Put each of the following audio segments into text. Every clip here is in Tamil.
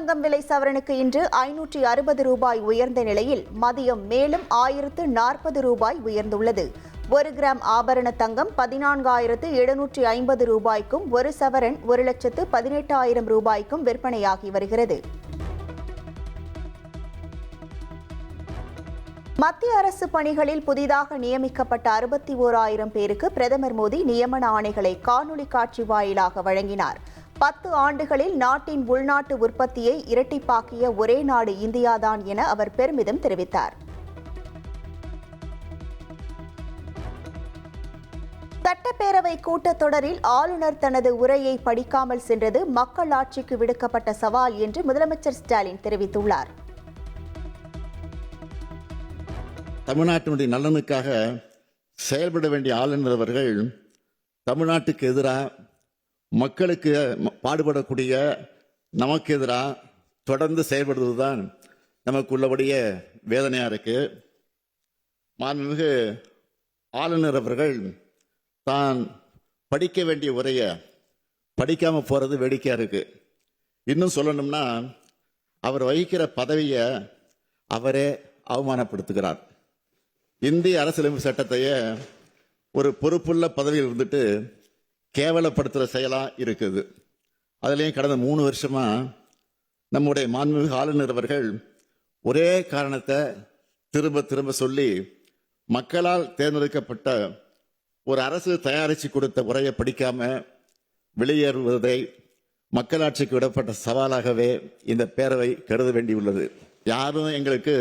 தங்கம் விலை சவரனுக்கு இன்று 560 ரூபாய் உயர்ந்த நிலையில் மதியம் மேலும் 1040 ரூபாய் உயர்ந்துள்ளது. 1 கிராம் ஆபரண தங்கம் 14,750 ரூபாய்க்கும், 1 சவரன் 1,18,000 ரூபாய்க்கும் விற்பனையாகி வருகிறது. மத்திய அரசு பணிகளில் புதிதாக நியமிக்கப்பட்ட 61,000 பேருக்கு பிரதமர் மோடி நியமன ஆணைகளை காணொலி காட்சி வாயிலாக வழங்கினார். 10 ஆண்டுகளில் நாட்டின் உள்நாட்டு உற்பத்தியை இரட்டிப்பாக்கிய ஒரே நாடு இந்தியாதான் என அவர் பெருமிதம் தெரிவித்தார். சட்டப்பேரவை கூட்டத்தொடரில் ஆளுநர் தனது உரையை படிக்காமல் சென்றது மக்களாட்சிக்கு விடுக்கப்பட்ட சவால் என்று முதலமைச்சர் ஸ்டாலின் தெரிவித்துள்ளார். தமிழ்நாட்டினுடைய நலனுக்காக செயல்பட வேண்டிய ஆளுநர் அவர்கள் தமிழ்நாட்டுக்கு எதிராக மக்களுக்கு பாடுபடக்கூடிய நமக்கு எதிராக தொடர்ந்து செயல்படுவதுதான் நமக்கு உள்ளபடிய வேதனையா இருக்கு. மாண்புமிகு ஆளுநர் அவர்கள் தான் படிக்க வேண்டிய உரையை படிக்காம போறது வேடிக்கையா இருக்கு. இன்னும் சொல்லணும்னா அவர் வகிக்கிற பதவியை அவரே அவமானப்படுத்துகிறார். இந்திய அரசியலமைப்பு சட்டத்தையே ஒரு பொறுப்புள்ள பதவியில் இருந்துட்டு கேவலப்படுத்துகிற செயலாக இருக்குது. அதுலேயும் கடந்த 3 வருஷமா நம்முடைய மாண்புமிகு ஆளுநர் அவர்கள் ஒரே காரணத்தை திரும்ப திரும்ப சொல்லி மக்களால் தேர்ந்தெடுக்கப்பட்ட ஒரு அரசு தயாரித்து கொடுத்த உரையை படிக்காம வெளியேறுவதை மக்களாட்சிக்கு விடப்பட்ட சவாலாகவே இந்த பேரவை கருத வேண்டியுள்ளது. யாரும் எங்களுக்கு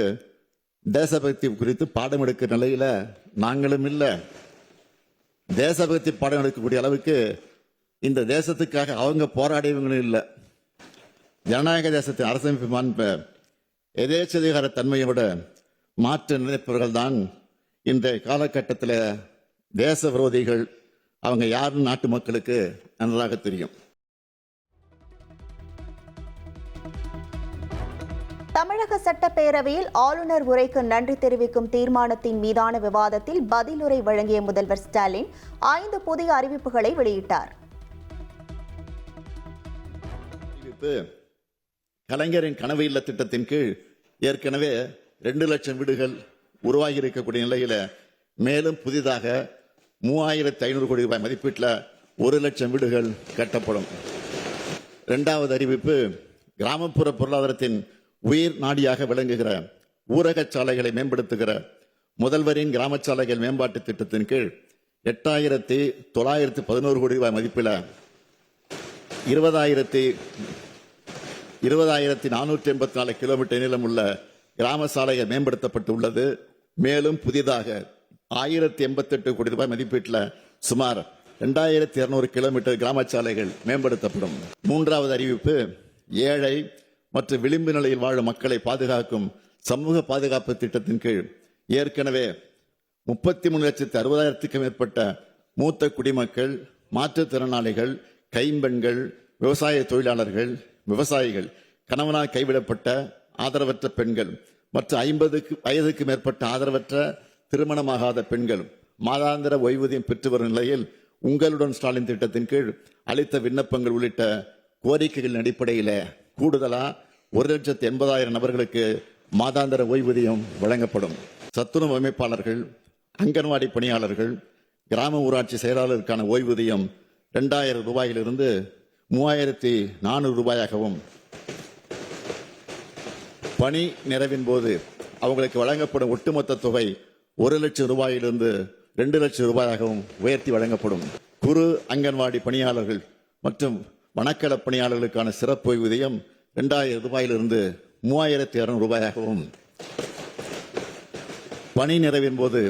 தேசபக்தி குறித்து பாடம் எடுக்கிற நிலையில நாங்களும் இல்லை. தேசபக்தி பாடம் எடுக்கக்கூடிய அளவுக்கு இந்த தேசத்துக்காக அவங்க போராடியவங்களும் இல்லை. ஜனநாயக தேசத்தின் அரசமைப்பு மாண்ப எதேச்சதிகார தன்மையை விட மாற்ற நினைப்பவர்கள் தான் இந்த காலகட்டத்தில் தேச விரோதிகள். அவங்க யாருன்னு நாட்டு மக்களுக்கு நன்றாக தெரியும். தமிழக சட்டப்பேரவையில் ஆளுநர் உரைக்கு நன்றி தெரிவிக்கும் தீர்மானத்தின் மீதான விவாதத்தில் பதிலுரை வழங்கிய முதல்வர் ஸ்டாலின் 5 புதிய அறிவிப்புகளை வெளியிட்டார். கலைஞரின் கனவு இல்ல திட்டத்தின் கீழ் ஏற்கனவே 2 லட்சம் வீடுகள் உருவாகி இருக்கக்கூடிய நிலையில மேலும் புதிதாக 3,500 கோடி ரூபாய் மதிப்பீட்டில் 1 லட்சம் வீடுகள் கட்டப்படும். 2வது அறிவிப்பு, கிராமப்புற பொருளாதாரத்தின் உயிர் நாடியாக விளங்குகிற ஊரக சாலைகளை மேம்படுத்துகிற முதல்வரின் கிராம சாலைகள் மேம்பாட்டு திட்டத்தின் கீழ் 8,911 கோடி ரூபாய் மதிப்பில் 20,484 கிலோமீட்டர் நீளம் உள்ள கிராம சாலைகள் மேம்படுத்தப்பட்டுள்ளது. மேலும் புதிதாக 1,088 கோடி ரூபாய் மதிப்பீட்டில் சுமார் 2,200 கிலோமீட்டர் கிராம சாலைகள் மேம்படுத்தப்படும். 3வது அறிவிப்பு, ஏழை மற்றும் விளிம்பு நிலையில் வாழும் மக்களை பாதுகாக்கும் சமூக பாதுகாப்பு திட்டத்தின் கீழ் ஏற்கனவே 33,60,000க்கும் மேற்பட்ட மூத்த குடிமக்கள், மாற்றுத்திறனாளிகள், கைம்பெண்கள், விவசாய தொழிலாளர்கள், விவசாயிகள், கணவனால் கைவிடப்பட்ட ஆதரவற்ற பெண்கள் மற்றும் 50 வயதுக்கு மேற்பட்ட ஆதரவற்ற திருமணமாகாத பெண்கள் மாதாந்திர ஓய்வூதியம் பெற்று வரும் நிலையில் உங்களுடன் ஸ்டாலின் திட்டத்தின் கீழ் அளித்த விண்ணப்பங்கள் உள்ளிட்ட கோரிக்கைகளின் அடிப்படையில் கூடுதலா 1,80,000 நபர்களுக்கு மாதாந்திர ஓய்வூதியம் வழங்கப்படும். சத்துணவு அமைப்பாளர்கள், அங்கன்வாடி பணியாளர்கள், கிராம ஊராட்சி செயலாளருக்கான ஓய்வூதியம் 2,000 ரூபாயிலிருந்து 3,400 ரூபாயாகவும், பணி நிறைவின் போது அவங்களுக்கு வழங்கப்படும் ஒட்டுமொத்த தொகை 1 லட்சம் ரூபாயிலிருந்து 2 லட்சம் ரூபாயாகவும் உயர்த்தி வழங்கப்படும். குறு அங்கன்வாடி பணியாளர்கள் மற்றும் வனக்கள பணியாளர்களுக்கான சிறப்பு ஓய்வூதியம் 2,000 ரூபாயிலிருந்து 3,200 ரூபாயாகவும், பணி நிறைவின் போது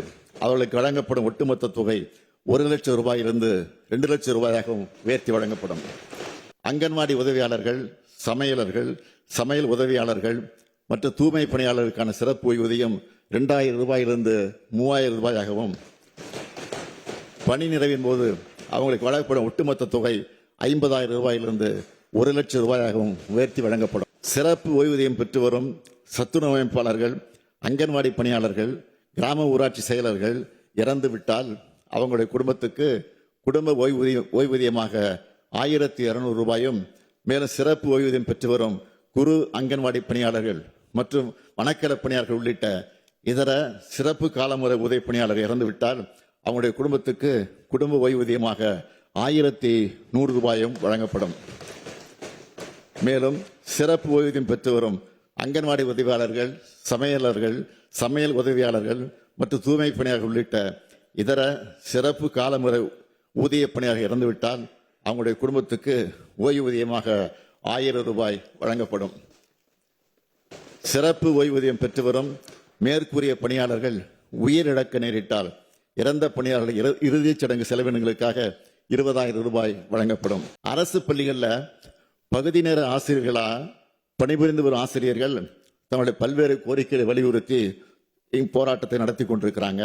அவர்களுக்கு வழங்கப்படும் ஒட்டுமொத்த தொகை 1 லட்சம் ரூபாயிலிருந்து 2 லட்சம் ரூபாயாகவும் உயர்த்தி வழங்கப்படும். அங்கன்வாடி உதவியாளர்கள், சமையலர்கள், சமையல் உதவியாளர்கள் மற்றும் தூய்மை பணியாளர்களுக்கான சிறப்பு ஓய்வூதியம் 2,000 ரூபாயிலிருந்து 3,000 ரூபாயாகவும், பணி நிறைவின் போது அவங்களுக்கு வழங்கப்படும் ஒட்டுமொத்த தொகை 50,000 ரூபாயிலிருந்து 1 லட்சம் ரூபாயாகவும் உயர்த்தி வழங்கப்படும். சிறப்பு ஓய்வூதியம் பெற்று வரும் சத்துணவு அமைப்பாளர்கள், அங்கன்வாடி பணியாளர்கள், கிராம ஊராட்சி செயலர்கள் இறந்துவிட்டால் அவங்களுடைய குடும்பத்துக்கு குடும்ப ஓய்வூதியமாக 1,200 ரூபாயும், மேலும் சிறப்பு ஓய்வூதியம் பெற்று வரும் குறு அங்கன்வாடி பணியாளர்கள் மற்றும் வனக்கல பணியாளர்கள் உள்ளிட்ட இதர சிறப்பு காலமுறை உதவி பணியாளர் இறந்துவிட்டால் அவங்களுடைய குடும்பத்துக்கு குடும்ப ஓய்வூதியமாக 1100 ரூபாயும் வழங்கப்படும். மேலும் சிறப்பு ஓய்வூதியம் பெற்று வரும் அங்கன்வாடி உதவியாளர்கள், சமையலர்கள், சமையல் உதவியாளர்கள் மற்றும் தூய்மை பணியாளர்கள் உள்ளிட்ட இதர சிறப்பு காலமுறை ஊதிய பணியாளர்கள் இறந்துவிட்டால் அவங்களுடைய குடும்பத்துக்கு ஓய்வூதியமாக 1000 ரூபாய் வழங்கப்படும். சிறப்பு ஓய்வூதியம் பெற்று வரும் மேற்கூறிய பணியாளர்கள் உயிரிழக்க நேரிட்டால் இறந்த பணியாளர்கள் இறுதிச் சடங்கு செலவினங்களுக்காக 20,000 ரூபாய் வழங்கப்படும். அரசு பள்ளிகளில் பகுதி நேர ஆசிரியர்களா பணிபுரிந்து வரும் ஆசிரியர்கள் தங்களுடைய பல்வேறு கோரிக்கைகளை வலியுறுத்தி போராட்டத்தை நடத்தி கொண்டிருக்கிறாங்க.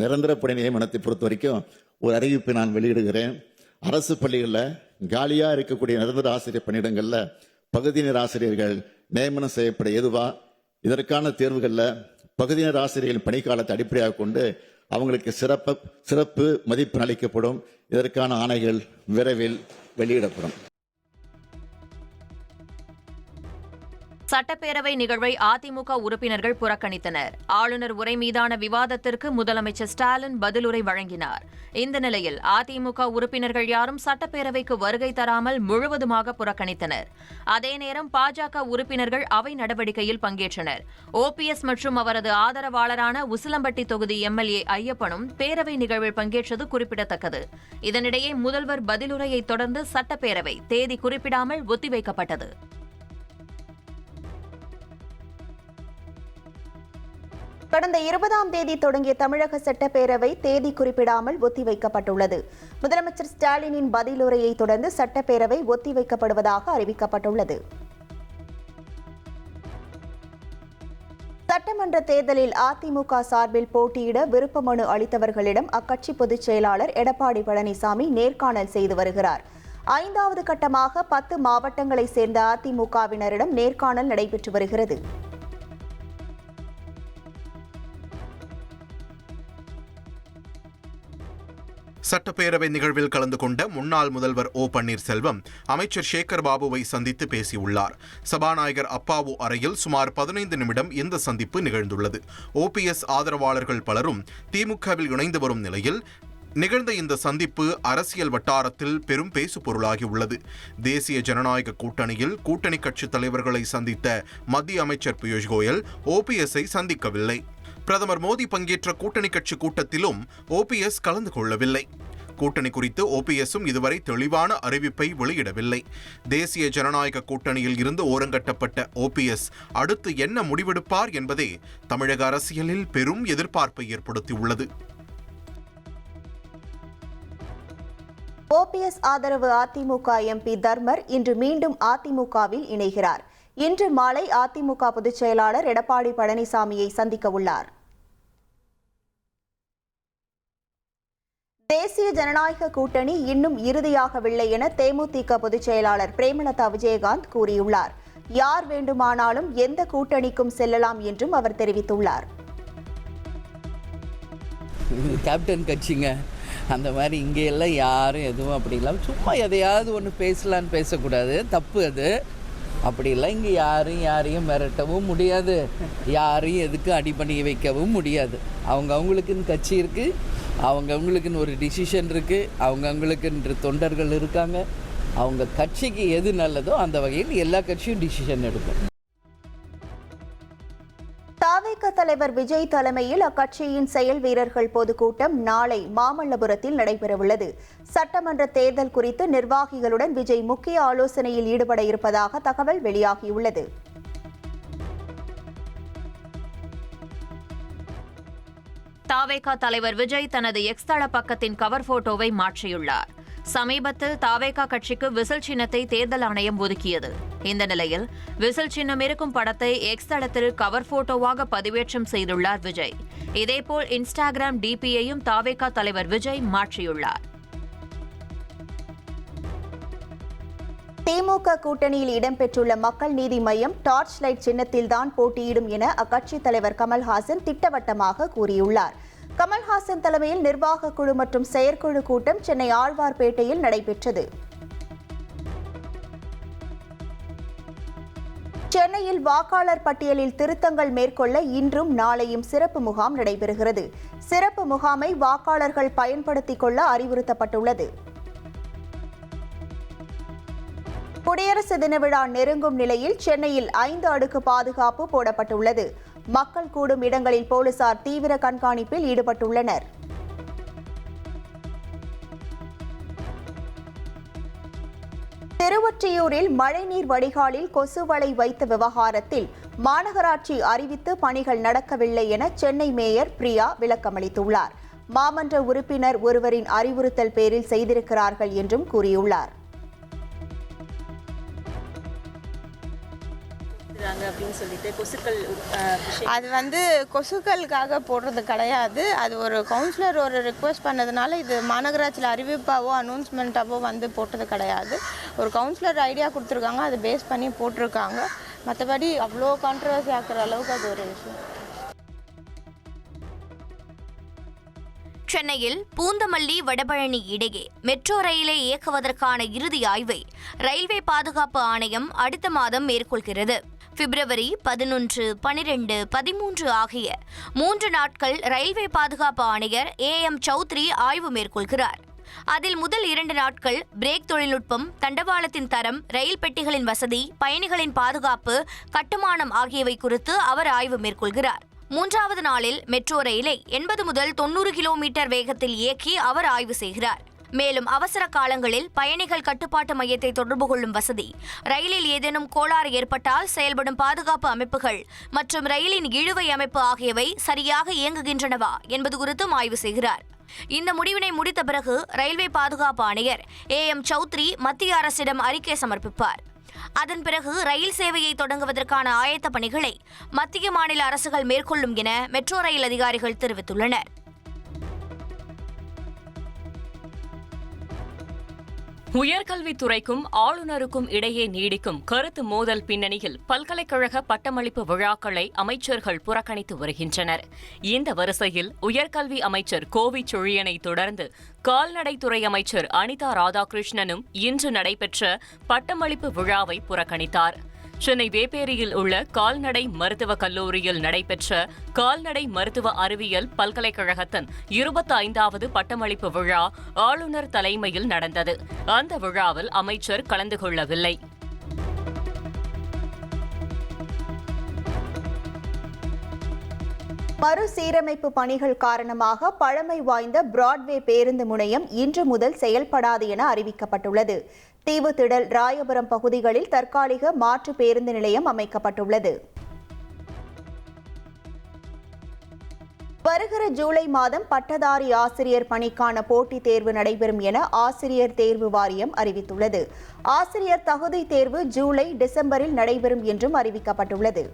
நிரந்தர பணி நியமனத்தை பொறுத்த வரைக்கும் ஒரு அறிவிப்பை நான் வெளியிடுகிறேன். அரசு பள்ளிகளில் காலியாக இருக்கக்கூடிய நிரந்தர ஆசிரியர் பணியிடங்களில் பகுதி நேர ஆசிரியர்கள் நியமனம் செய்யப்பட ஏதுவா, இதற்கான தேர்வுகளில் பகுதி நேர ஆசிரியர்களின் பணிக்காலத்தை அடிப்படையாக கொண்டு அவங்களுக்கு சிறப்பு மதிப்பெண் அளிக்கப்படும். இதற்கான ஆணைகள் விரைவில் வெளியிடப்படும். சட்டப்பேரவை நிகழ்வை அதிமுக உறுப்பினர்கள் புறக்கணித்தனர். ஆளுநர் உரை மீதான விவாதத்திற்கு முதலமைச்சர் ஸ்டாலின் பதிலுரை வழங்கினார். இந்த நிலையில் அதிமுக உறுப்பினர்கள் யாரும் சட்டப்பேரவைக்கு வருகை தராமல் முழுவதுமாக புறக்கணித்தனர். அதே நேரம் பாஜக உறுப்பினர்கள் அவை நடவடிக்கையில் பங்கேற்றனர். ஓபிஎஸ் மற்றும் அவரது ஆதரவாளரான உசிலம்பட்டி தொகுதி எம்எல்ஏ ஐயப்பனும் பேரவை நிகழ்வில் பங்கேற்றது குறிப்பிடத்தக்கது. இதனிடையே முதல்வர் பதிலுரையை தொடர்ந்து சட்டப்பேரவை தேதி குறிப்பிடாமல் ஒத்திவைக்கப்பட்டது. கடந்த 20ஆம் தேதி தொடங்கிய தமிழக சட்டப்பேரவை தேதி குறிப்பிடாமல் ஒத்திவைக்கப்பட்டுள்ளது. முதலமைச்சர் ஸ்டாலினின் பதிலுரையை தொடர்ந்து சட்டப்பேரவை ஒத்திவைக்கப்படுவதாக அறிவிக்கப்பட்டுள்ளது. சட்டமன்ற தேர்தலில் அதிமுக சார்பில் போட்டியிட விருப்ப மனு அளித்தவர்களிடம் அக்கட்சி பொதுச் செயலாளர் எடப்பாடி பழனிசாமி நேர்காணல் செய்து வருகிறார். 5வது கட்டமாக 10 மாவட்டங்களை சேர்ந்த அதிமுகவினரிடம் நேர்காணல் நடைபெற்று வருகிறது. சட்டப்பேரவை நிகழ்வில் கலந்து கொண்ட முன்னாள் முதல்வர் ஓ பன்னீர்செல்வம் அமைச்சர் சேகர் பாபுவை சந்தித்து பேசியுள்ளார். சபாநாயகர் அப்பாவு அறையில் சுமார் 15 நிமிடம் இந்த சந்திப்பு நிகழ்ந்துள்ளது. ஓபிஎஸ் ஆதரவாளர்கள் பலரும் திமுகவில் இணைந்து வரும் நிலையில் நிகழ்ந்த இந்த சந்திப்பு அரசியல் வட்டாரத்தில் பெரும் பேசு பொருளாகியுள்ளது. தேசிய ஜனநாயக கூட்டணியில் கூட்டணி கட்சி தலைவர்களை சந்தித்த மத்திய அமைச்சர் பியூஷ் கோயல் ஓபிஎஸ்ஐ சந்திக்கவில்லை. பிரதமர் மோடி பங்கேற்ற கூட்டணி கட்சி கூட்டத்திலும் ஓபிஎஸ் கலந்து கொள்ளவில்லை. கூட்டணி குறித்து ஓபிஎஸும் இதுவரை தெளிவான அறிவிப்பை வெளியிடவில்லை. தேசிய ஜனநாயக கூட்டணியில் இருந்து ஓரங்கட்டப்பட்ட ஓபிஎஸ் அடுத்து என்ன முடிவெடுப்பார் என்பதே தமிழக அரசியலில் பெரும் எதிர்பார்ப்பை ஏற்படுத்தியுள்ளது. ஓபிஎஸ் ஆதரவு அதிமுக எம்பி தர்மர் இன்று மீண்டும் அதிமுகவில் இணைகிறார். இன்று மாலை அதிமுக பொதுச் செயலாளர் எடப்பாடி பழனிசாமியை சந்திக்க உள்ளார். தேசிய ஜனநாயக கூட்டணி இன்னும் இறுதியாகவில்லை என தேமுதிக பொதுச் செயலாளர் பிரேமலதா விஜயகாந்த் கூறியுள்ளார். யார் வேண்டுமானாலும் எந்த கூட்டணிக்கும் செல்லலாம் என்றும் அவர் தெரிவித்துள்ளார். கேப்டன் கட்சிங்க, அந்த மாதிரி இங்கே எல்லாம் யாரும் எதுவும் அப்படி இல்லாமல் சும்மா எதையாவது ஒன்று பேசலான்னு பேசக்கூடாது, தப்பு அது. அப்படிலாம் இங்கே யாரையும் மிரட்டவும் முடியாது, யாரையும் எதுக்கும் அடி பண்ணி வைக்கவும் முடியாது. அவங்களுக்குன்னு கட்சி இருக்குது, அவங்களுக்குன்னு ஒரு டிசிஷன் இருக்குது, அவங்களுக்குன்ற தொண்டர்கள் இருக்காங்க. அவங்க கட்சிக்கு எது நல்லதோ அந்த வகையில் எல்லா கட்சியும் டிசிஷன் எடுக்கும். தவிக தலைவர் விஜய் தலைமையில் அக்கட்சியின் செயல் வீரர்கள் பொதுக்கூட்டம் நாளை மாமல்லபுரத்தில் நடைபெறவுள்ளது. சட்டமன்ற தேர்தல் குறித்து நிர்வாகிகளுடன் விஜய் முக்கிய ஆலோசனையில் ஈடுபட இருப்பதாக தகவல் வெளியாகியுள்ளது. தவிக தலைவர் விஜய் தனது எக்ஸ் தள பக்கத்தின் கவர் போட்டோவை மாற்றியுள்ளார். சமீபத்தில் தவிக கட்சிக்கு விசில் சின்னத்தை தேர்தல் ஆணையம் ஒதுக்கியது. இந்த நிலையில் விசில் சின்னம் இருக்கும் படத்தை எக்ஸ் தளத்தில் கவர் போட்டோவாக பதிவேற்றம் செய்துள்ளார் விஜய். இதேபோல் இன்ஸ்டாகிராம் டிபியையும் தவிக தலைவர் விஜய் மாற்றியுள்ளார். திமுக கூட்டணியில் இடம்பெற்றுள்ள மக்கள் நீதி மய்யம் டார்ச் லைட் சின்னத்தில்தான் போட்டியிடும் என அக்கட்சி தலைவர் கமல்ஹாசன் திட்டவட்டமாக கூறியுள்ளார். கமல்ஹாசன் தலைமையில் நிர்வாக குழு மற்றும் செயற்குழு கூட்டம் சென்னை ஆழ்வார்பேட்டையில் நடைபெற்றது. சென்னையில் வாக்காளர் பட்டியலில் திருத்தங்கள் மேற்கொள்ள இன்றும் நாளையும் சிறப்பு முகாம் நடைபெறுகிறது. சிறப்பு முகாமை வாக்காளர்கள் பயன்படுத்திக் கொள்ள அறிவுறுத்தப்பட்டுள்ளது. குடியரசு தின விழா நெருங்கும் நிலையில் சென்னையில் 5 அடுக்கு பாதுகாப்பு போடப்பட்டுள்ளது. மக்கள் கூடும் இடங்களில் போலீசார் தீவிர கண்காணிப்பில் ஈடுபட்டுள்ளனர். திருவொற்றியூரில் மழைநீர் வடிகாலில் கொசுவலை வைத்த விவகாரத்தில் மாநகராட்சி அறிவித்து பணிகள் நடக்கவில்லை என சென்னை மேயர் பிரியா விளக்கமளித்துள்ளார். மாமன்ற உறுப்பினர் ஒருவரின் அறிவுறுத்தல் பேரில் செய்திருக்கிறார்கள் என்றும் கூறியுள்ளார். அது கொசுக்களுக்காக போடுறது கிடையாது. அது ஒரு கவுன்சிலர் ஒரு ரிக்வெஸ்ட் பண்ணதுனால இது மாநகராட்சியில் அறிவிப்பாவோ அனௌன்ஸ்மெண்ட்டாவோ போட்டது கிடையாது. ஒரு கவுன்சிலர் ஐடியா கொடுத்துருக்காங்க, அதை பேஸ் பண்ணி போட்டிருக்காங்க. மற்றபடி அவ்வளோ கான்ட்ரவர்சி ஆக்குற அளவுக்கு அது ஒரு விஷயம். சென்னையில் பூந்தமல்லி வடபழனி இடையே மெட்ரோ ரயிலை இயக்குவதற்கான இறுதி ஆய்வை ரயில்வே பாதுகாப்பு ஆணையம் அடுத்த மாதம் மேற்கொள்கிறது. பிப்ரவரி 11, 12, 13 ஆகிய 3 நாட்கள் ரயில்வே பாதுகாப்பு ஆணையர் AM சௌத்ரி ஆய்வு மேற்கொள்கிறார். அதில் முதல் 2 நாட்கள் பிரேக் தொழில்நுட்பம், தண்டவாளத்தின் தரம், ரயில் பெட்டிகளின் வசதி, பயணிகளின் பாதுகாப்பு, கட்டுமானம் ஆகியவை குறித்து அவர் ஆய்வு மேற்கொள்கிறார். 3வது நாளில் மெட்ரோ ரயிலை 80 முதல் 90 கிலோமீட்டர் வேகத்தில் இயக்கி அவர் ஆய்வு செய்கிறார். மேலும் அவசர காலங்களில் பயணிகள் கட்டுப்பாட்டு மையத்தை தொடர்பு கொள்ளும் வசதி, ரயிலில் ஏதேனும் கோளாறு ஏற்பட்டால் செயல்படும் பாதுகாப்பு அமைப்புகள் மற்றும் ரயிலின் இழுவை அமைப்பு ஆகியவை சரியாக இயங்குகின்றனவா என்பது குறித்தும் ஆய்வு செய்கிறார். இந்த முடிவினை முடித்த பிறகு ரயில்வே பாதுகாப்பு ஆணையர் AM சௌத்ரி மத்திய அரசிடம் அறிக்கை சமர்ப்பிப்பார். அதன் பிறகு ரயில் சேவையை தொடங்குவதற்கான ஆயத்த பணிகளை மத்திய மாநில அரசுகள் மேற்கொள்ளும் என மெட்ரோ ரயில் அதிகாரிகள் தெரிவித்துள்ளனர். உயர்கல்வித்துறைக்கும் ஆளுநருக்கும் இடையே நீடிக்கும் கருத்து மோதல் பின்னணியில் பல்கலைக்கழக பட்டமளிப்பு விழாக்களை அமைச்சர்கள் புறக்கணித்து வருகின்றனர். இந்த வரிசையில் உயர்கல்வி அமைச்சர் கோவி செழியனை தொடர்ந்து கால்நடைத்துறை அமைச்சர் அனிதா ராதாகிருஷ்ணனும் இன்று நடைபெற்ற பட்டமளிப்பு விழாவை புறக்கணித்தார். சென்னை வேப்பேரியில் உள்ள கால்நடை மருத்துவக் கல்லூரியில் நடைபெற்ற கால்நடை மருத்துவ அறிவியல் பல்கலைக்கழகத்தின் 25வது பட்டமளிப்பு விழா ஆளுநர் தலைமையில் நடந்தது. அந்த விழாவில் அமைச்சர் கலந்து கொள்ளவில்லை. மறுசீரமைப்பு பணிகள் காரணமாக பழமை வாய்ந்த பிராட்வே பேருந்து முனையம் இன்று முதல் செயல்படாது என அறிவிக்கப்பட்டுள்ளது. தீவுத்திடல், ராயபுரம் பகுதிகளில் தற்காலிக மாற்று பேருந்து நிலையம் அமைக்கப்பட்டுள்ளது. வருகிற ஜூலை மாதம் பட்டதாரி ஆசிரியர் பணிக்கான போட்டித் தேர்வு நடைபெறும் என ஆசிரியர் தேர்வு வாரியம் அறிவித்துள்ளது. ஆசிரியர் தகுதி தேர்வு ஜூலை, டிசம்பரில் நடைபெறும் என்றும் அறிவிக்கப்பட்டுள்ளது.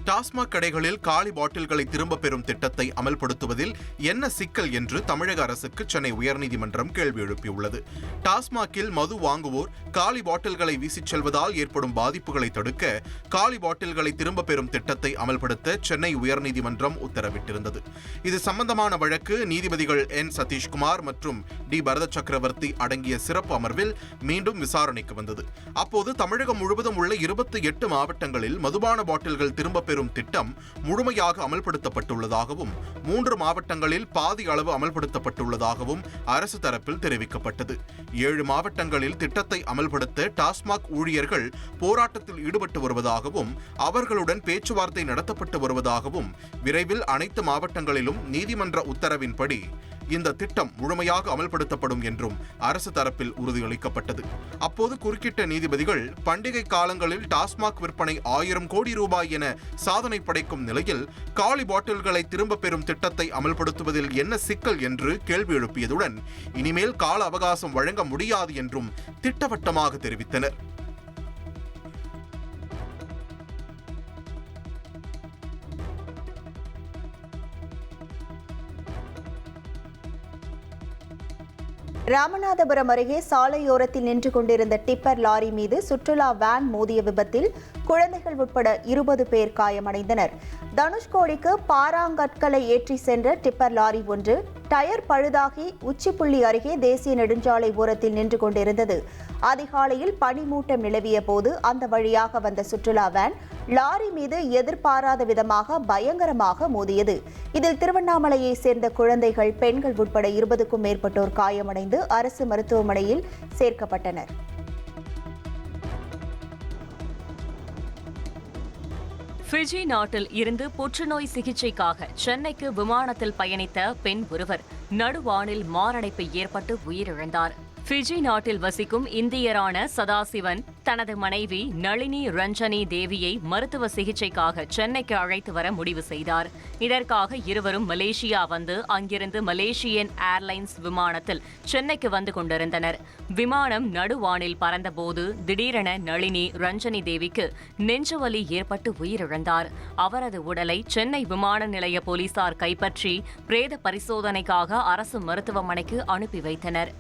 டாஸ்மாக் கடைகளில் காலி பாட்டில்களை திரும்பப் பெறும் திட்டத்தை அமல்படுத்துவதில் என்ன சிக்கல் என்று தமிழக அரசுக்கு சென்னை உயர்நீதிமன்றம் கேள்வி எழுப்பியுள்ளது. டாஸ்மாகில் மது வாங்குவோர் காலி பாட்டில்களை வீசிச் செல்வதால் ஏற்படும் பாதிப்புகளை தடுக்க காலி பாட்டில்களை திரும்பப் பெறும் திட்டத்தை அமல்படுத்த சென்னை உயர்நீதிமன்றம் உத்தரவிட்டிருந்தது. இது சம்பந்தமான வழக்கு நீதிபதிகள் N. சதீஷ்குமார் மற்றும் D. பரத சக்கரவர்த்தி அடங்கிய சிறப்பு அமர்வில் மீண்டும் விசாரணைக்கு வந்தது. அப்போது தமிழகம் முழுவதும் உள்ள 28 மாவட்டங்களில் மதுபான பாட்டில்கள் திரும்பப் பெறும் திட்டம் முழுமையாக அமல்படுத்தப்பட்டுள்ளதாகவும் 3 மாவட்டங்களில் பாதி அளவு அமல்படுத்தப்பட்டுள்ளதாகவும் அரசு தரப்பில் தெரிவிக்கப்பட்டது. 7 மாவட்டங்களில் திட்டத்தை அமல்படுத்த டாஸ்மாக் ஊழியர்கள் போராட்டத்தில் ஈடுபட்டு வருவதாகவும் அவர்களுடன் பேச்சுவார்த்தை நடத்தப்பட்டு வருவதாகவும் விரைவில் அனைத்து மாவட்டங்களிலும் நீதிமன்ற உத்தரவின்படி இந்த திட்டம் முழுமையாக அமல்படுத்தப்படும் என்றும் அரசு தரப்பில் உறுதியளிக்கப்பட்டது. அப்போது குறுக்கிட்ட நீதிபதிகள் பண்டிகை காலங்களில் டாஸ்மாக் விற்பனை 1000 கோடி ரூபாய் என சாதனை படைக்கும் நிலையில் காலி பாட்டில்களை திரும்ப பெறும் திட்டத்தை அமல்படுத்துவதில் என்ன சிக்கல் என்று கேள்வி எழுப்பியதுடன் இனிமேல் கால அவகாசம் வழங்க முடியாது என்றும் திட்டவட்டமாக தெரிவித்தனர். ராமநாதபுரம் அருகே சாலையோரத்தில் நின்று கொண்டிருந்த டிப்பர் லாரி மீது சுற்றுலா வேன் மோதிய விபத்தில் குழந்தைகள் உட்பட 20 பேர் காயமடைந்தனர். தனுஷ்கோடிக்கு பாறாங்கற்களை ஏற்றி சென்ற டிப்பர் லாரி ஒன்று டயர் பழுதாகி உச்சிப்புள்ளி அருகே தேசிய நெடுஞ்சாலை ஓரத்தில் நின்று கொண்டிருந்தது. அதிகாலையில் பனிமூட்டம் நிலவிய போது அந்த வழியாக வந்த சுற்றுலா வேன் லாரி மீது எதிர்பாராத விதமாக பயங்கரமாக மோதியது. இதில் திருவண்ணாமலையை சேர்ந்த குழந்தைகள், பெண்கள் உட்பட 20க்கும் மேற்பட்டோர் காயமடைந்து அரசு மருத்துவமனையில் சேர்க்கப்பட்டனர். ஃபிஜி நாட்டில் இருந்து புற்றுநோய் சிகிச்சைக்காக சென்னைக்கு விமானத்தில் பயணித்த பெண் ஒருவர் நடுவானில் மாரடைப்பு ஏற்பட்டு உயிரிழந்தார். ஃபிஜி நாட்டில் வசிக்கும் இந்தியரான சதாசிவன் தனது மனைவி நளினி ரஞ்சனி தேவியை மருத்துவ சிகிச்சைக்காக சென்னைக்கு அழைத்து வர முடிவு செய்தார். இதற்காக இருவரும் மலேசியா வந்து அங்கிருந்து மலேசியன் ஏர்லைன்ஸ் விமானத்தில் சென்னைக்கு வந்து கொண்டிருந்தனர். விமானம் நடுவானில் பறந்தபோது திடீரென நளினி ரஞ்சனி தேவிக்கு நெஞ்சுவலி ஏற்பட்டு உயிரிழந்தார். அவரது உடலை சென்னை விமான நிலைய போலீசார் கைப்பற்றி பிரேத பரிசோதனைக்காக அரசு மருத்துவமனைக்கு அனுப்பி வைத்தனர்.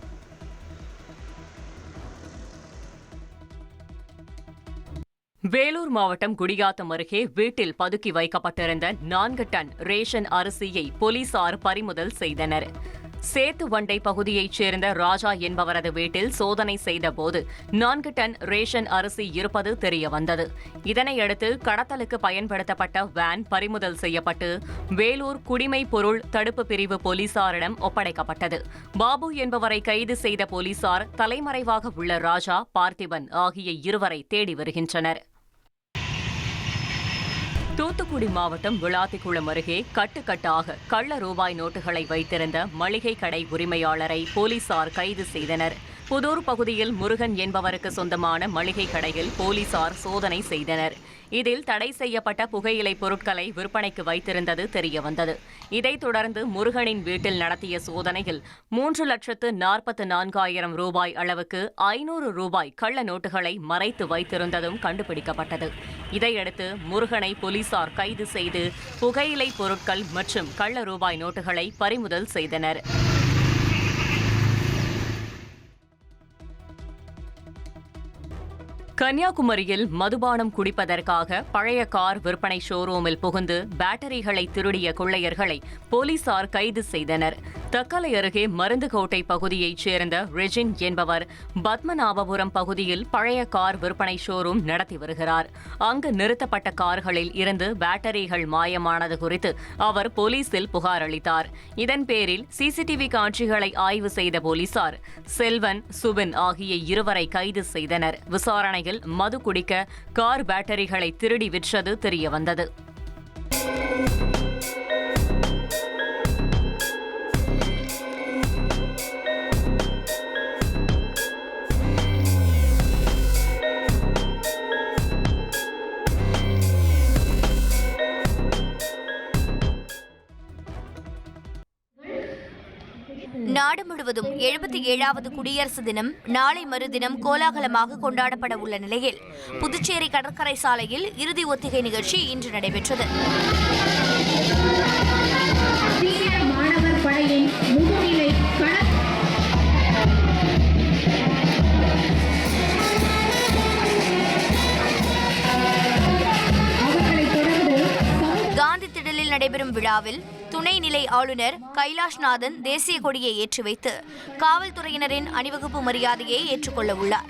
வேலூர் மாவட்டம் குடியாத்தம் அருகே வீட்டில் பதுக்கி வைக்கப்பட்டிருந்த 4 டன் ரேஷன் அரிசியை போலீசார் பறிமுதல் செய்தனர். சேத்துவண்டை பகுதியைச் சேர்ந்த ராஜா என்பவரது வீட்டில் சோதனை செய்தபோது 4 டன் ரேஷன் அரிசி இருப்பது தெரியவந்தது. இதனையடுத்து கடத்தலுக்கு பயன்படுத்தப்பட்ட வேன் பறிமுதல் செய்யப்பட்டு வேலூர் குடிமை பொருள் தடுப்பு பிரிவு போலீசாரிடம் ஒப்படைக்கப்பட்டது. பாபு என்பவரை கைது செய்த போலீசார் தலைமறைவாக உள்ள ராஜா, பார்த்திபன் ஆகிய இருவரை தேடி வருகின்றனர். தூத்துக்குடி மாவட்டம் விளாத்திக்குளம் அருகே கட்டுக்கட்டாக கள்ள ரூபாய் நோட்டுகளை வைத்திருந்த மளிகை கடை உரிமையாளரை போலீசார் கைது செய்தனர். புதூர் பகுதியில் முருகன் என்பவருக்கு சொந்தமான மளிகை கடையில் போலீசார் சோதனை செய்தனர். இதில் தடை செய்யப்பட்ட புகையிலை பொருட்களை விற்பனைக்கு வைத்திருந்தது தெரியவந்தது. இதைத் தொடர்ந்து முருகனின் வீட்டில் நடத்திய சோதனையில் 3,44,000 ரூபாய் அளவுக்கு 500 ரூபாய் கள்ள நோட்டுகளை மறைத்து வைத்திருந்ததும் கண்டுபிடிக்கப்பட்டது. இதையடுத்து முருகனை போலீசார் கைது செய்து புகையிலை பொருட்கள் மற்றும் கள்ள ரூபாய் நோட்டுகளை பறிமுதல் செய்தனர். கன்னியாகுமரியில் மதுபானம் குடிப்பதற்காக பழைய கார் விற்பனை ஷோரூமில் புகுந்து பேட்டரிகளை திருடிய கொள்ளையர்களை போலீசார் கைது செய்தனர். தக்கலை அருகே மருந்துகோட்டை பகுதியைச் சேர்ந்த ரெஜின் என்பவர் பத்மநாபபுரம் பகுதியில் பழைய கார் விற்பனை ஷோரூம் நடத்தி வருகிறார். அங்கு நிறுத்தப்பட்ட கார்களில் இருந்து பேட்டரிகள் மாயமானது குறித்து அவர் போலீசில் புகார் அளித்தார். இதன் பேரில் சிசிடிவி காட்சிகளை ஆய்வு செய்த போலீசார் செல்வன், சுபின் ஆகிய இருவரை கைது செய்தனர். விசாரணையில் மது குடிக்க கார் பேட்டரிகளை திருடி விற்றது தெரியவந்தது. நாடு முழுவதும் 77வது குடியரசு தினம் நாளை மறுதினம் கோலாகலமாக கொண்டாடப்பட உள்ள நிலையில் புதுச்சேரி கடற்கரை சாலையில் இறுதி ஒத்திகை நிகழ்ச்சி இன்று நடைபெற்றது. மாணவர் படையின் முதுநிலை காந்தி திடலில் நடைபெறும் விழாவில் துணைநிலை ஆளுநர் கைலாஷ்நாதன் தேசிய கொடியை ஏற்றி வைத்து காவல்துறையினரின் அணிவகுப்பு மரியாதையை ஏற்றுக்கொள்ள உள்ளார்.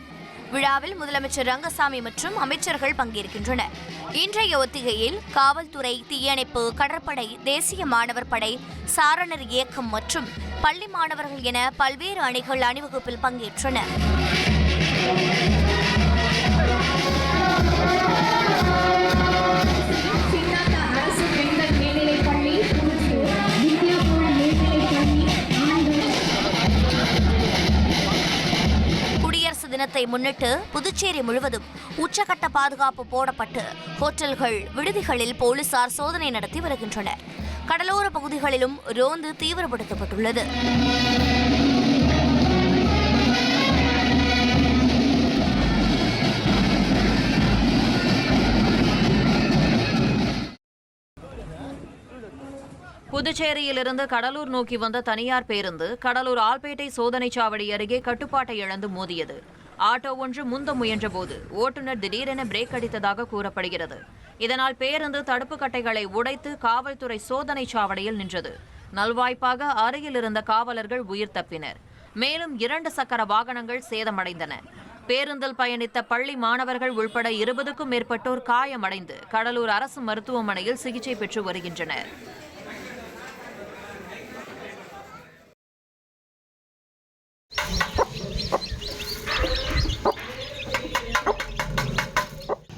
விழாவில் முதலமைச்சர் ரங்கசாமி மற்றும் அமைச்சர்கள் பங்கேற்கின்றனர். இன்றைய ஒத்திகையில் காவல்துறை, தீயணைப்பு, கடற்படை, தேசிய மாணவர் படை, சாரணர் இயக்கம் மற்றும் பள்ளி மாணவர்கள் என பல்வேறு அணிகள் அணிவகுப்பில் பங்கேற்றனர். குடியரசு தினத்தை முன்னிட்டு புதுச்சேரி முழுவதும் உச்சகட்ட பாதுகாப்பு போடப்பட்டு ஹோட்டல்கள், விடுதிகளில் போலீசார் சோதனை நடத்தி வருகின்றனர். கடலோர பகுதிகளிலும் ரோந்து தீவிரப்படுத்தப்பட்டுள்ளது. புதுச்சேரியிலிருந்து கடலூர் நோக்கி வந்த தனியார் பேருந்து கடலூர் ஆல்பேட்டை சோதனைச் சாவடி அருகே கட்டுப்பாட்டை இழந்து மோதியது. ஆட்டோ ஒன்று முந்த முயன்றபோது ஓட்டுநர் திடீரென பிரேக் அடித்ததாக கூறப்படுகிறது. இதனால் பேருந்து தடுப்பு கட்டைகளை உடைத்து காவல்துறை சோதனை சாவடியில் நின்றது. நல்வாய்ப்பாக அருகில் இருந்த காவலர்கள் உயிர் தப்பினர். மேலும் 2 சக்கர வாகனங்கள் சேதமடைந்தன. பேருந்தில் பயணித்த பள்ளி மாணவர்கள் உள்பட 20க்கும் மேற்பட்டோர் காயமடைந்து கடலூர் அரசு மருத்துவமனையில் சிகிச்சை பெற்று வருகின்றனர்.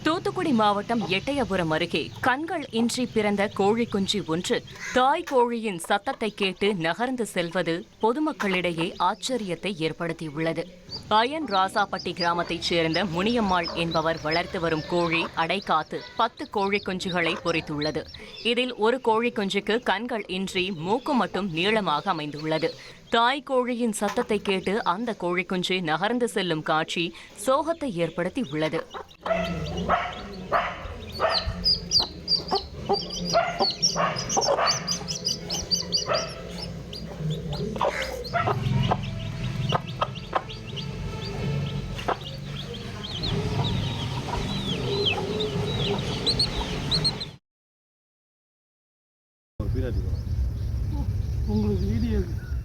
தூத்துக்குடி மாவட்டம் எட்டயபுரம் அருகே கண்கள் இன்றி பிறந்த கோழி குஞ்சு ஒன்று தாய் கோழியின் சத்தத்தை கேட்டு நகர்ந்து செல்வது பொதுமக்களிடையே ஆச்சரியத்தை ஏற்படுத்தியுள்ளது. அயன் ராசாப்பட்டி கிராமத்தைச் சேர்ந்த முனியம்மாள் என்பவர் வளர்த்து வரும் கோழி அடைகாத்து 10 கோழி குஞ்சுகளை பொரித்துள்ளது. இதில் ஒரு கோழி குஞ்சுக்கு கண்கள் இன்றி மூக்கு மட்டும் நீளமாக அமைந்துள்ளது. தாய் கோழியின் சத்தத்தை கேட்டு அந்த கோழி குஞ்சு நகர்ந்து செல்லும் காட்சி சோகத்தை ஏற்படுத்தி உள்ளது.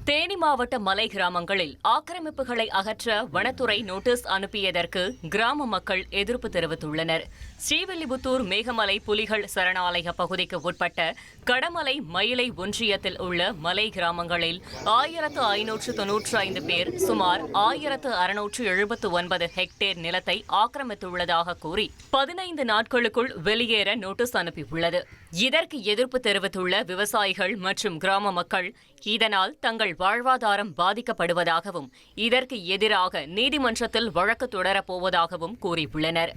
தேனி மாவட்ட மலை கிராமங்களில் ஆக்கிரமிப்புகளை அகற்ற வனத்துறை நோட்டீஸ் அனுப்பியதற்கு கிராம மக்கள் எதிர்ப்பு தெரிவித்துள்ளனர். ஸ்ரீவில்லிபுத்தூர் மேகமலை புலிகள் சரணாலய பகுதிக்கு உட்பட்ட கடமலை மயிலை ஒன்றியத்தில் உள்ள மலை கிராமங்களில் 1595 பேர் சுமார் 1679 ஹெக்டேர் நிலத்தை ஆக்கிரமித்துள்ளதாக கூறி 15 நாட்களுக்குள் வெளியேற நோட்டீஸ் அனுப்பியுள்ளது. இதற்கு எதிர்ப்பு தெரிவித்துள்ள விவசாயிகள் மற்றும் கிராம மக்கள் இதனால் தங்கள் வாழ்வாதாரம் பாதிக்கப்படுவதாகவும் இதற்கு எதிராக நீதிமன்றத்தில் வழக்கு தொடரப்போவதாகவும் கூறியுள்ளனர்.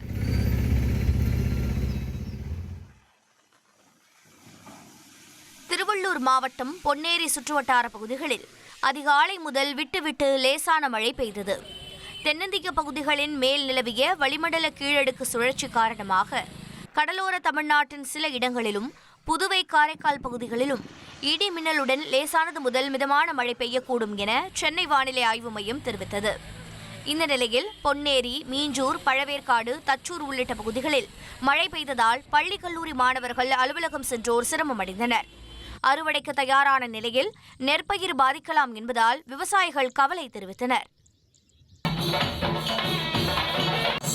திருவள்ளூர் மாவட்டம் பொன்னேரி சுற்றுவட்டார பகுதிகளில் அதிகாலை முதல் விட்டுவிட்டு லேசான மழை பெய்தது. தென்னிந்திய பகுதிகளின் மேல் நிலவிய வளிமண்டல கீழடுக்கு சுழற்சி காரணமாக கடலோர தமிழ்நாட்டின் சில இடங்களிலும் புதுவை காரைக்கால் பகுதிகளிலும் இடி மின்னலுடன் லேசானது முதல் மிதமான மழை பெய்யக்கூடும் என சென்னை வானிலை ஆய்வு மையம் தெரிவித்தது. இந்த நிலையில் பொன்னேரி, மீஞ்சூர், பழவேற்காடு, தச்சூர் உள்ளிட்ட பகுதிகளில் மழை பெய்ததால் பள்ளி கல்லூரி மாணவர்கள் அலுவலகம் சென்றோர் சிரமம் அடைந்தனர். அறுவடைக்கு தயாரான நிலையில் நெற்பயிர் பாதிக்கலாம் என்பதால் விவசாயிகள் கவலை தெரிவித்தனர்.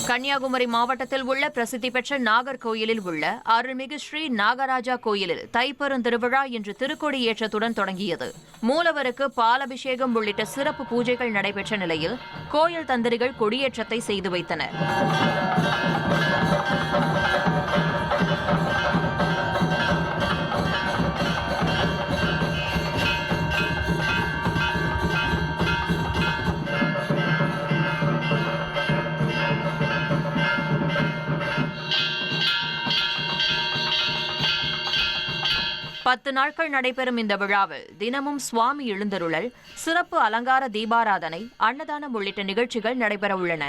கன்னியாகுமரி மாவட்டத்தில் உள்ள பிரசித்தி பெற்ற நாகர்கோயிலில் உள்ள அருள்மிகு ஸ்ரீ நாகராஜா கோயிலில் தைப்பெருந்திருவிழா இன்று திருக்கொடி ஏற்றத்துடன் தொடங்கியது. மூலவருக்கு பாலபிஷேகம் உள்ளிட்ட சிறப்பு பூஜைகள் நடைபெற்ற நிலையில் கோயில் தந்திரிகள் கொடியேற்றத்தை செய்து வைத்தனர். பத்து நாட்கள் நடைபெறும் இந்த விழாவில் தினமும் சுவாமி எழுந்தருளல், சிறப்பு அலங்கார தீபாராதனை, அன்னதானம் உள்ளிட்ட நிகழ்ச்சிகள் நடைபெற உள்ளன.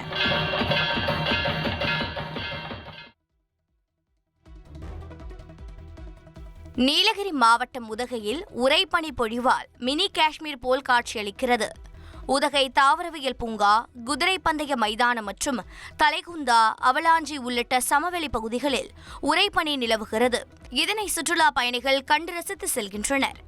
நீலகிரி மாவட்டம் உதகையில் உறைபனி பொழிவால் மினி காஷ்மீர் போல் காட்சியளிக்கிறது. உதகை தாவரவியல் பூங்கா, குதிரை பந்தய மைதானம் மற்றும் தலைகுந்தா, அவலாஞ்சி உள்ளிட்ட சமவெளி பகுதிகளில் உறைபனி நிலவுகிறது. இதனை சுற்றுலா பயணிகள் கண்டு ரசித்து செல்கின்றனர்.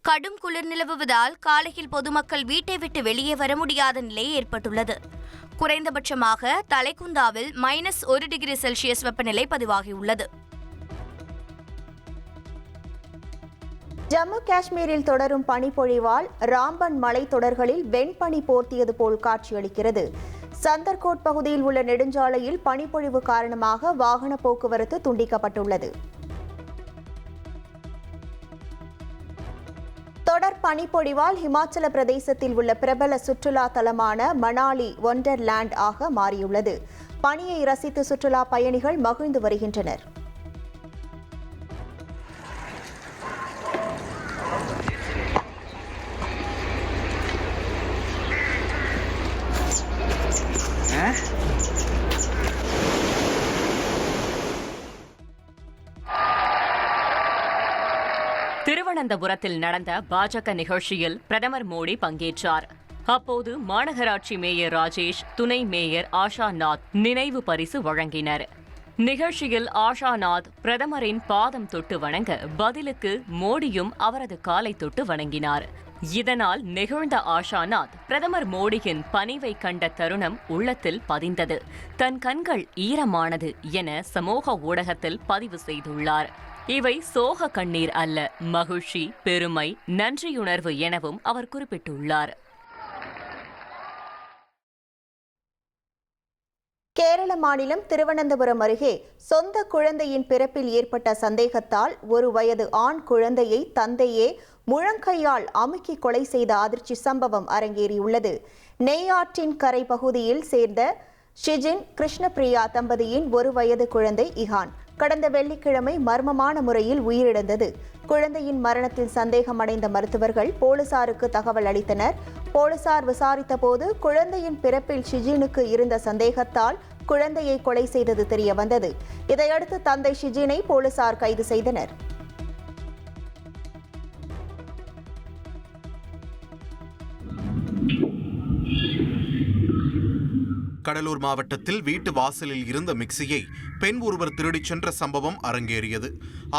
கடும் குளிர் நிலவுவதால் காலையில் பொதுமக்கள் வீட்டை விட்டு வெளியே வர முடியாத நிலை ஏற்பட்டுள்ளது. குறைந்தபட்சமாக தலைகுந்தாவில் -1 டிகிரி செல்சியஸ் வெப்பநிலை பதிவாகியுள்ளது. ஜம்மு காஷ்மீரில் தொடரும் பனிப்பொழிவால் ராம்பன் மலைத்தொடர்களில் வெண்பனி போர்த்தியது போல் காட்சியளிக்கிறது. சந்தர்கோட் பகுதியில் உள்ள நெடுஞ்சாலையில் பனிப்பொழிவு காரணமாக வாகன போக்குவரத்து துண்டிக்கப்பட்டுள்ளது. தொடர் பனிப்பொழிவால் ஹிமாச்சல பிரதேசத்தில் உள்ள பிரபல சுற்றுலா தலமான மணாலி ஒண்டர்லேண்ட் ஆக மாறியுள்ளது. பனியை ரசித்து சுற்றுலா பயணிகள் மகிழ்ந்து வருகின்றனர். திருவனந்தபுரத்தில் நடந்த பாஜக நிகழ்ச்சியில் பிரதமர் மோடி பங்கேற்றார். அப்போது மாநகராட்சி மேயர் ராஜேஷ், துணை மேயர் ஆஷாநாத் நினைவு பரிசு வழங்கினர். நிகழ்ச்சியில் ஆஷாநாத் பிரதமரின் பாதம் தொட்டு வணங்க பதிலுக்கு மோடியும் அவரது காலை தொட்டு வணங்கினார். இதனால் நெகிழ்ந்த ஆஷாநாத் பிரதமர் மோடியின் பணிவை கண்ட தருணம் உள்ளத்தில் பதிந்தது, தன் கண்கள் ஈரமானது என சமூக ஊடகத்தில் பதிவு செய்துள்ளார். இவை சோக கண்ணீர் அல்ல, மகிழ்ச்சி, பெருமை, நன்றியுணர்வு எனவும் அவர் குறிப்பிட்டுள்ளார். கேரள மாநிலம் திருவனந்தபுரம் அருகே சொந்த குழந்தையின் பிறப்பில் ஏற்பட்ட சந்தேகத்தால் 1 வயது ஆண் குழந்தையை தந்தையே முழங்கையால் அமுக்கி கொலை செய்த அதிர்ச்சி சம்பவம் அரங்கேறியுள்ளது. நெய்யாற்றின் கரை பகுதியில் சேர்ந்த ஷிஜின் கிருஷ்ணபிரியா தம்பதியின் 1 வயது குழந்தை இஹான் கடந்த வெள்ளிக்கிழமை மர்மமான முறையில் உயிரிழந்தது. குழந்தையின் மரணத்தில் சந்தேகமடைந்த மருத்துவர்கள் போலீசாருக்கு தகவல் அளித்தனர். போலீசார் விசாரித்த போது குழந்தையின் பிறப்பில் ஷிஜினுக்கு இருந்த சந்தேகத்தால் குழந்தையை கொலை செய்தது தெரிய வந்தது. இதையடுத்து தந்தை ஷிஜினை போலீசார் கைது செய்தனர். கடலூர் மாவட்டத்தில் வீட்டு வாசலில் இருந்த மிக்சியை பெண் ஒருவர் திருடிச் சென்ற சம்பவம் அரங்கேறியது.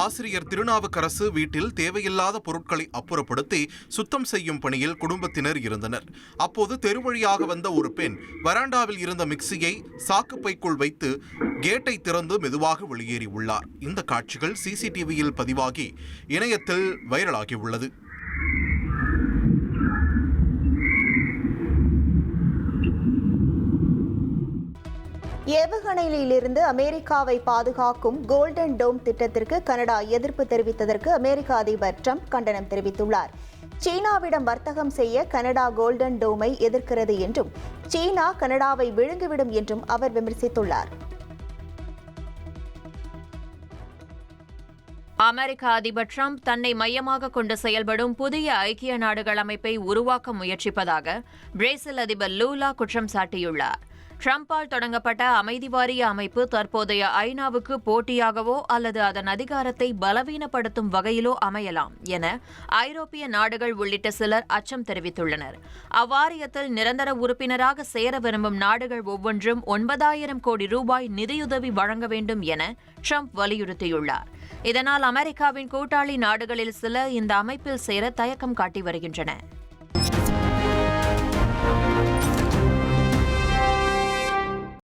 ஆசிரியர் திருநாவுக்கரசு வீட்டில் தேவையில்லாத பொருட்களை அப்புறப்படுத்தி சுத்தம் செய்யும் பணியில் குடும்பத்தினர் இருந்தனர். அப்போது தெருவழியாக வந்த ஒரு பெண் வராண்டாவில் இருந்த மிக்சியை சாக்குப்பைக்குள் வைத்து கேட்டை திறந்து மெதுவாக வெளியேறியுள்ளார். இந்த காட்சிகள் சிசிடிவியில் பதிவாகி இணையத்தில் வைரலாகியுள்ளது. ஏவுகணையிலிருந்து அமெரிக்காவை பாதுகாக்கும் கோல்டன் டோம் திட்டத்திற்கு கனடா எதிர்ப்பு தெரிவித்ததற்கு அமெரிக்க அதிபர் ட்ரம்ப் கண்டனம் தெரிவித்துள்ளார். சீனாவிடம் வர்த்தகம் செய்ய கனடா கோல்டன் டோமை எதிர்க்கிறது என்றும் சீனா கனடாவை விழுங்கிவிடும் என்றும் அவர் விமர்சித்துள்ளார். அமெரிக்க அதிபர் ட்ரம்ப் தன்னை மையமாக கொண்டு செயல்படும் புதிய ஐக்கிய நாடுகள் அமைப்பை உருவாக்க முயற்சிப்பதாக பிரேசில் அதிபர் லூலா குற்றம் சாட்டியுள்ளார். ட்ரம்பால் தொடங்கப்பட்ட அமைதி வாரிய அமைப்பு தற்போதைய ஐநாவுக்கு போட்டியாகவோ அல்லது அதன் அதிகாரத்தை பலவீனப்படுத்தும் வகையிலோ அமையலாம் என ஐரோப்பிய நாடுகள் உள்ளிட்ட சிலர் அச்சம் தெரிவித்துள்ளனர். அவ்வாரியத்தில் நிரந்தர உறுப்பினராக சேர விரும்பும் நாடுகள் ஒவ்வொன்றும் 9,000 கோடி ரூபாய் நிதியுதவி வழங்க வேண்டும் என ட்ரம்ப் வலியுறுத்தியுள்ளார். இதனால் அமெரிக்காவின் கூட்டாளி நாடுகளில் சில இந்த அமைப்பில் சேர தயக்கம் காட்டி வருகின்றன.